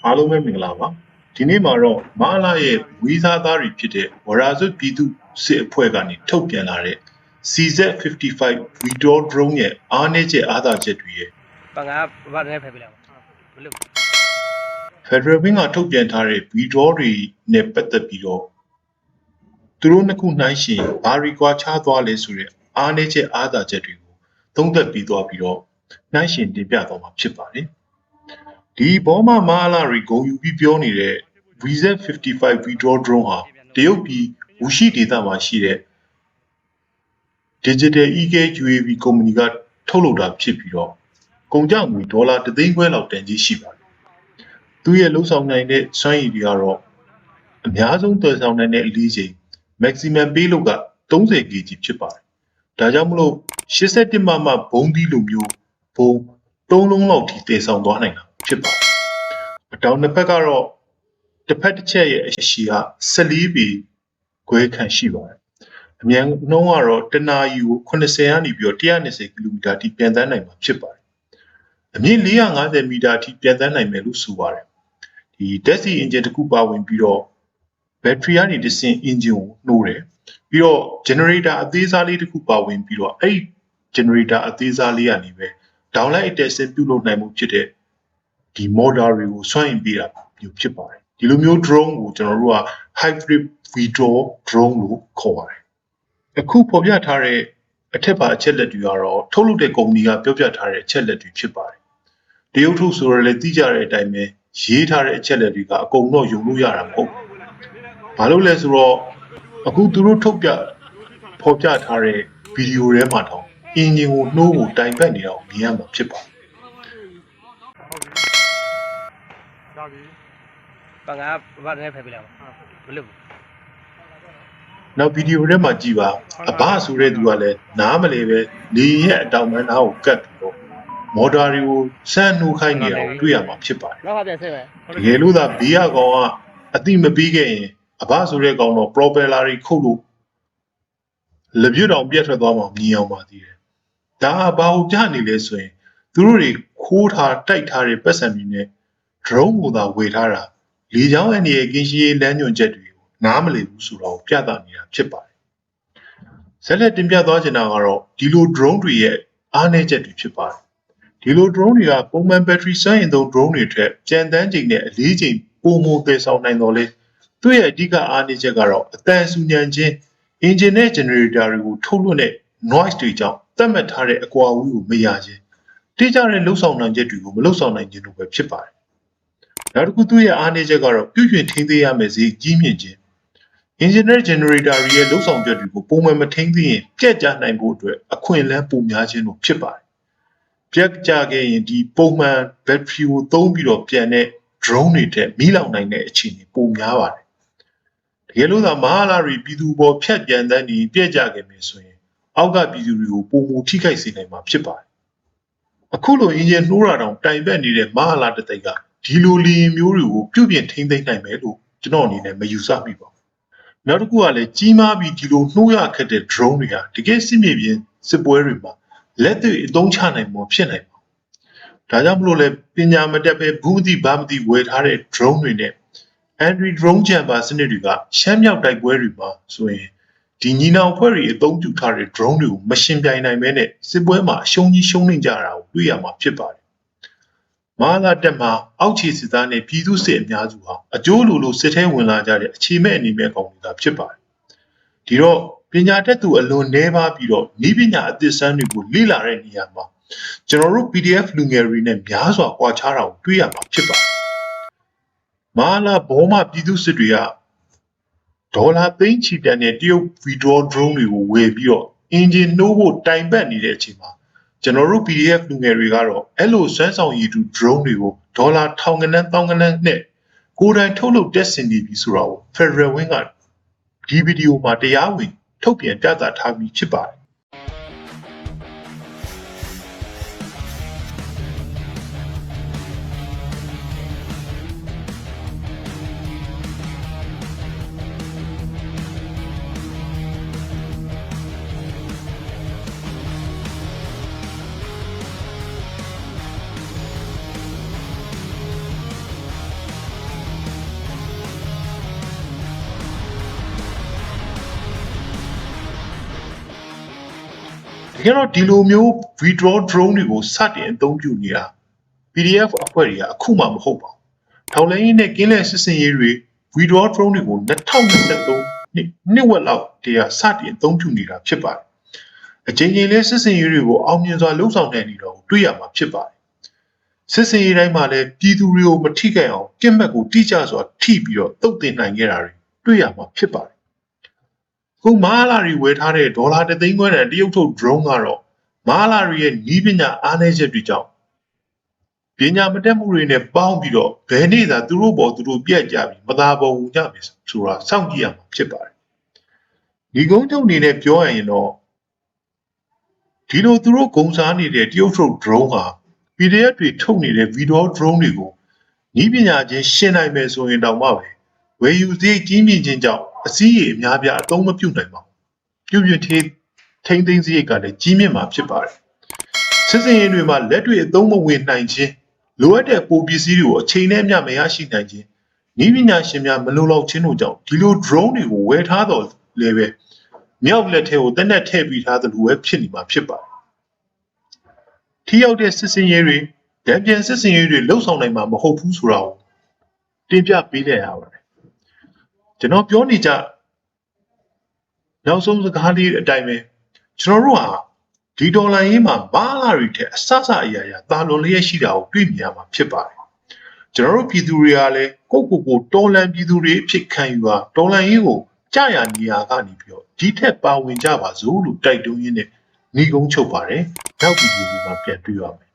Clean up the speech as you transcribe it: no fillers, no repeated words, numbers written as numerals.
အားလုံးပဲမင်္ဂလာပါဒီနေ့မှာတော့မဟာလာရဲ့ဝီဇာသားတွေဖြစ်တဲ့ဝရာဇုပြည်သူစစ်အဖွဲ့ကနေထုတ်ပြန်လာတဲ့ CZ55 VTOL Drone ရဲ့အားနည်းချက်အားသာချက်တွေရဲ့ဘာဘာနဲ့ဖယ်ပြလိုက်ဘလို့ Federal Wing ကထုတ်ပြန်ထားတဲ့ VTOL တွေနဲ့ပတ်သက်ပြီးတော့သူတို့နှစ်ခုနှိုင်းယှဉ်ဘာတွေကွာခြားသွားလဲဆိုတဲ့အားနည်းချက်အားသာချက်တွေကိုသုံးသပ်ပြီးသွားပြီးတော့နှိုင်းယှဉ်တင်ပြသွားမှာဖြစ်ပါတယ်ဒီဘောမမဟာလာရီဂုံယူပြီးပြောနေတဲ့ VZ55 VTOL Drone ဟာတရုတ်ပြည်ဝူရှိဒေသမှာရှိတဲ့ Digital EK UAV ကုမ္ပဏီကထုတ်လုပ်တာဖြစ်ပြီးတော့ကုန်ကျငွေဒေါ်လာ3သိန်းခွဲလောက်တန်ကြီးရှိပါတယ်။သူရဲ့လုံဆောင်နိုင်တဲ့စွမ်းရည်တွေကတော့အများဆုံးတည်ဆောင်နိုင်တဲ့အလေးချိန် maximum payload က30 kg ဖြစ်ပါတယ်။ဒါကြောင့်မလို့81မမဘုံသီးလိုမျိုးဘုံ3လုံးလောက်ထိတည်ဆောင်သွားနိုင်တာဖြစ်ပါတယ်။အတောင်တစ်ဖက်ကတော့တစ်ဖက်တစ်ချက်ရဲ့အရှိက14ပေခွဲခန့်ရှိပါတယ်။အမြန်နှုန်းကတော့တနာရီကို80ကနေပြီးတော့120ကီလိုမီတာထိပြန်တန်းနိုင်မှာဖြစ်ပါတယ်။အမြင့်450မီတာထိပြန်တန်းနိုင်မယ်လို့ဆိုပါတယ်။ဒီ Dead engine တစ်ခုပါဝင်ပြီးတော့ battery ကနေတဆင့် engine ကိုနှိုးတယ်။ပြီးတော့ generator အသေးစားလေးတစ်ခုပါဝင်ပြီးတော့အဲ့ဒီ generator အသေးစားလေးကနေပဲ downlight attention ပြုလုပ်နိုင်မှုဖြစ်တဲ့ဒီ motor တွေကိုစွမ်းအင်ပေးတာမျိုးဖြစ်ပါတယ်။ဒီလိုမျိုး drone ကိုကျွန်တော်တို့က hybrid VTOL drone လို့ခေါ်ပါတယ်။အခုဖော်ပြထားတဲ့အထက်ပါအချက်လက်တွေကတော့ထုတ်လုပ်တဲ့ကုမ္ပဏီကပြောပြထားတဲ့အချက်လက်တွေဖြစ်ပါတယ်။တရုတ်ထုတ်ဆိုရလည်းသိကြတဲ့အတိုင်းပဲရေးထားတဲ့အချက်လက်တွေကအကုန်တော့ယုံလို့ရတာမဟုတ်ဘူး။ဘာလို့လဲဆိုတော့အခုသူတို့ထုတ်ပြဖော်ပြထားတဲ့ဗီဒီယိုထဲမှာတော့အင်ဂျင်ကိုနှိုးကိုတိုင်ပတ်နေတာကိုမြင်ရမှာဖြစ်ပါတယ်။ဘာနဲ့ဖယ်ပြလိုက်ဘလို့နောက်ဗီဒီယိုထဲမှာကြည်ပါအဘဆိုတဲ့သူကလည်းနားမလဲပဲနေရဲ့အတောင်ပန်းသားကိုကတ်ပြီးတော့မော်တာတွေကိုစမ်းနှိုးခိုင်းနေတာကိုတွေ့ရမှာဖြစ်ပါတယ်။နောက်ကပြန်ဆက်ပဲ။တကယ်လို့သာဘေးကကောင်ကအတိမပြီးခဲ့ရင်အဘဆိုတဲ့ကောင်တော့ propeller တွေခုတ်လို့လက်ပြတောင်ပြတ်ထွက်သွားမှမြင်အောင်ပါသေးတယ်။ဒါဘာကိုပြနေလဲဆိုရင်သူတို့တွေခိုးထားတိုက်ထားတဲ့ပတ်စံတွေနဲ့ drone ကိုသာဝယ်ထားတာလေကြောင်းအနေနဲ့ကင်းရှင်းရေးလမ်းညွှန်ချက်တွေကိုနားမလည်ဘူးဆိုတော့ပြသနေတာဖြစ်ပါတယ်။ဆက်လက်တင်ပြသွားချင်တာကတော့ဒီလို drone တွေရဲ့အားနည်းချက်တွေဖြစ်ပါတယ်။ဒီလို drone တွေကပုံမှန် battery စွမ်းအင်သုံး drone တွေထက်ကြံတန်းချိန်နဲ့အလေးချိန်ပိုမိုသယ်ဆောင်နိုင်တော့လေသူ့ရဲ့အဓိကအားနည်းချက်ကတော့အတန်ဆူညံခြင်း engine နဲ့ generator တွေကိုထုတ်လွှတ်တဲ့ noise တွေကြောင့်သတ်မှတ်ထားတဲ့အကွာအဝေးကိုမရခြင်းတိကျတဲ့လှုပ်ဆောင်နိုင်ချက်တွေကိုမလှုပ်ဆောင်နိုင်ခြင်းတို့ပဲဖြစ်ပါတယ်။နောက်တစ်ခုသူ့ရဲ့အားနည်းချက်ကတော့ပြုပြင်ထိန်းသိမ်းရမယ့်ဈေးကြီးမြင့်ခြင်း engine နဲ့ generator တွေရဲ့လှုပ်ဆောင်ချက်တွေကိုပုံမှန်မထိန်းသိမ်းရင်ပြတ်ကျနိုင်ဖို့အတွက်အခွင့်အလမ်းပိုများခြင်းတို့ဖြစ်ပါတယ်။ပြတ်ကျခဲ့ရင်ဒီပုံမှန် battery ကိုသုံးပြီးတော့ပြန်တဲ့ drone တွေထက်မီးလောင်နိုင်တဲ့အခြေအနေပိုများပါတယ်။တကယ်လို့သာမဟာလာရီပြည်သူပေါ်ဖြတ်ပြန်တန်းပြီးပြတ်ကျခဲ့မယ်ဆိုရင်အောက်ကပြည်သူတွေကိုပုံမူထိခိုက်စေနိုင်မှာဖြစ်ပါတယ်။အခုလို engine နှိုးတာတောင်တိုင်ပတ်နေတဲ့မဟာလာတသိက်ကဒီလိုလီရင်မျိုးတွေကိုပြုပြင်ထိန်းသိမ်းနိုင်မယ်လို့ကျွန်တော်အနေနဲ့မယူဆမိပါဘူး။နောက်တစ်ခုကလည်းကြီးမားပြီးဒီလိုနှိုးရခက်တဲ့ drone တွေဟာတကယ်စစ်မြေပြင်စစ်ပွဲတွေမှာလက်တွေ့အသုံးချနိုင်မှာဖြစ်နိုင်ပါဘူး။ဒါကြောင့်မလို့လဲပညာမတတ်ပဲဘူးမသိဘာမသိဝယ်ထားတဲ့ drone တွေနဲ့ anti drone jammer စနစ်တွေကရှမ်းမြောက်တိုက်ပွဲတွေမှာဆိုရင်ဒီညီနောင်ဖွဲ့တွေအသုံးပြုထားတဲ့ drone တွေကိုမရှင်ပြိုင်နိုင်မဲနဲ့စစ်ပွဲမှာအရှုံးကြီးရှုံးနေကြတာကိုတွေ့ရမှာဖြစ်ပါတယ်။မဟာလာတက်မှာအောက်ခြေစစ်သားနဲ့ပြည်သူစစ်အများစုဟာအကျိုးလိုလိုစစ်ထဲဝင်လာကြတဲ့အခြေမဲ့အနေမဲ့ကောင်တွေကဖြစ်ပါတယ်။ဒီတော့ပညာတတ်သူအလွန်နှဲပါပြီးတော့ဤပညာအသစ်စမ်းတွေကိုလေ့လာတဲ့နေရာမှာကျွန်တော်တို့ PDF လူငယ်တွေနဲ့များစွာကွာခြားတာကိုတွေ့ရမှာဖြစ်ပါတယ်။မဟာလာဘောမပြည်သူစစ်တွေကဒေါ်လာသိန်းချီတန်တဲ့တရုတ် VTOL drone တွေကိုဝယ်ပြီးတော့ engine နှိုးဖို့တိုင်ပတ်နေတဲ့အချိန်မှာကျွန်တော်တို့ PDF လူငယ်တွေကတော့အဲ့လိုစွမ်းဆောင်ရည်တူ drone တွေကိုဒေါ်လာထောင်ကနန်းသောင်းကနန်းနဲ့ကိုယ်တိုင်ထုတ်လုပ်တက်ဆင်နေပြီဆိုတော့ Federal Wing ကဒီဗီဒီယိုမှာတရားဝင်ထုတ်ပြန်ပြသထားပြီးဖြစ်ပါတယ် တော့ဒီလိုမျိုး VTOL Drone တွေကိုစတင်အသုံးပြုနေတာ PDF အဖွဲ့တွေကအခုမှမဟုတ်ပါဘူး။ထောက်လှမ်းရေးနဲ့ကင်းလက်စစ်စင်ရေးတွေ VTOL Drone တွေကို2023နှစ်ဝက်လောက်တည်းကစတင်အသုံးပြုနေတာဖြစ်ပါတယ်။အချိန်ချင်းလေးစစ်စင်ရေးတွေကိုအောင်မြင်စွာလှုပ်ဆောင်နိုင်နေတော့တွေ့ရမှာဖြစ်ပါတယ်။စစ်စင်ရေးတိုင်းမှာလည်းပြည်သူတွေကိုမထိခိုက်အောင်ကင်းဘက်ကိုတိကျစွာထိပြီးတော့တုတ်တင်နိုင်ခဲ့တာတွေတွေ့ရမှာဖြစ်ပါတယ်။ခုမဟာလာရီဝယ်ထားတဲ့ဒေါ်လာ3သိန်းခွဲတန်တရုတ်ထုတ် drone ကတော့မဟာလာရီရဲ့နီးပညာအားနည်းချက်တွေကြောင့်ပညာမတတ်မှုတွေနဲ့ပေါင်းပြီးတော့ဘယ်နေ့သာသူတို့ပေါ်သူတို့ပြက်ကြပြီးမသာပေါ်ကြပြီဆိုတာစောင့်ကြည့်ရမှာဖြစ်ပါတယ်။ဒီကုန်းချုပ်အနေနဲ့ပြောရရင်တော့ဒီလိုသူတို့ဂုံစားနေတဲ့တရုတ်ထုတ် drone ဟာ PDF တွေထုတ်နေတဲ့ VTOL drone တွေကိုနီးပညာချင်းရှင်းနိုင်မယ်ဆိုရင်တောင်မှပဲဝယ်ယူစရိတ်ကြီးမြင့်ခြင်းကြောင့်အစည်းအအများပြားအသုံးမပြုနိုင်ပါဘူး။ပြုပြင်ထိန်းသိမ်းစရိတ်ကလည်းကြီးမြင့်မှာဖြစ်ပါတယ်။စစ်စင်ရေးတွေမှာလက်တွေ့အသုံးမဝင်နိုင်ခြင်းလိုအပ်တဲ့ပိုပစ္စည်းတွေကိုအချိန်နဲ့မျှမရရှိနိုင်ခြင်းနီးပညာရှင်များမလုံလောက်ခြင်းတို့ကြောင့်ဒီလို drone တွေကိုဝယ်ထားတော့လည်းပဲမြောက်လက်ထဲကိုတက်တက်ထည့်ပြီးထားသလိုပဲဖြစ်နေမှာဖြစ်ပါတယ်။ထိရောက်တဲ့စစ်စင်ရေးတွေတံပြန်စစ်စင်ရေးတွေလှုပ်ဆောင်နိုင်မှာမဟုတ်ဘူးဆိုတာကိုတင်ပြပေးလိုက်ရပါတယ်။ကျွန်တော်ပြောနေကြနောက်ဆုံးစကားလေးအတိုင်းပဲကျွန်တော်တို့ဟာဒီဒေါ်လာရင်းမှာမဟာလာရီထက်အဆအရာရာတာလွန်လျက်ရှိတာကိုတွေ့မြင်ရမှာဖြစ်ပါတယ်။ကျွန်တော်တို့ပြည်သူတွေကလည်းကိုတော်လန်ပြည်သူတွေအဖြစ်ခံယူပါဒေါ်လာရင်းကိုကြာရနေရာကနေပြီးတော့ဒီထက်ပါဝင်ကြပါစို့လို့တိုက်တွန်းရင်းနဲ့ညီကုန်းချုပ်ပါတယ်။နောက်ဗီဒီယိုမှာပြန်တွေ့ရမယ်